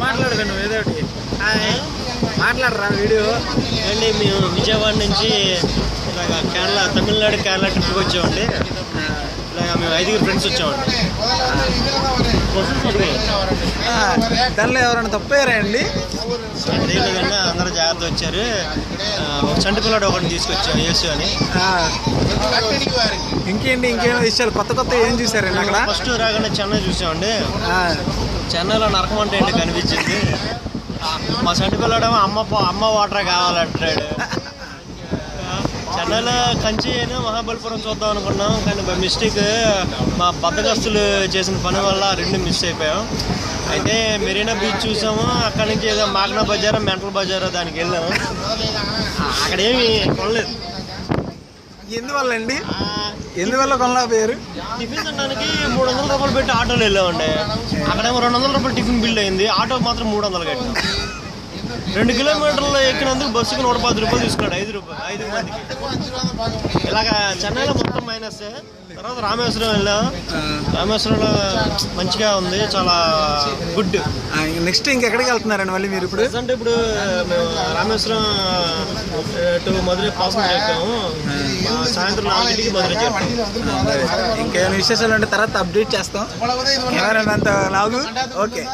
మాట్లాడగా నువ్వు ఏదో ఒకటి మాట్లాడరా వీడియో అండి. మేము విజయవాడ నుంచి ఇలాగ తమిళనాడు కేరళ ట్రిప్కి వచ్చామండి. ఇలాగ మేము 5 ఫ్రెండ్స్ వచ్చామండి. దానిలో ఎవరైనా తప్పేరా అండి? అదేవిధంగా అందరూ జాగ్రత్త వచ్చారు. ఒక చంటి పిల్లడు ఒకటి తీసుకొచ్చాం యేసు అని. ఇంకేం విషయాలు కొత్త ఏం చూసారండి అక్కడ? ఫస్ట్ రాగానే చెన్నై చూసామండి. చెన్నైలో నరకం అంటే ఏంటి కనిపించింది. మా చంటి పిల్లడేమో అమ్మ వాటర్ కావాలంటాడు. చెన్నైలో కంచి మహాబలిపురం చూద్దాం అనుకున్నాం, కానీ బై మిస్టేక్ మా బద్దగస్తులు చేసిన పని వల్ల 2 మిస్ అయిపోయాం. అయితే మెరీనా బీచ్ చూసాము. అక్కడి నుంచి ఏదో మాగ్నా బజారో మెంటల్ బజారో దానికి వెళ్ళాము. అక్కడ ఏమి కొనలేదు. ఎందువల్ల కొనలేకపోయారు? టిఫిన్ తినడానికి 300 రూపాయలు పెట్టి ఆటోలో వెళ్ళామండి. అక్కడేమో 200 రూపాయలు టిఫిన్ బిల్ అయింది. ఆటోకి మాత్రం 300 కట్టాం. 2 కిలోమీటర్లు ఎక్కినందుకు బస్సుకి 110 రూపాయలు తీసుకున్నాడు 5 మందికి. ఇలాగ చెన్నైలో మొత్తం మైనస్. తర్వాత రామేశ్వరం వెళ్ళాం. రామేశ్వరంలో మంచిగా ఉంది, చాలా గుడ్. నెక్స్ట్ ఇంకెక్కడికి వెళ్తున్నారండి మళ్ళీ మీరు ఇప్పుడు? అంటే ఇప్పుడు మేము రామేశ్వరం టు మధురై పాసం చేసాము. సాయంత్రం 4ంటికి మధురై చేస్తాం. ఇంకేమైనా విశేషాలు అంటే తర్వాత అప్డేట్ చేస్తాం. ఎవరైనా అంత లాగు ఓకే.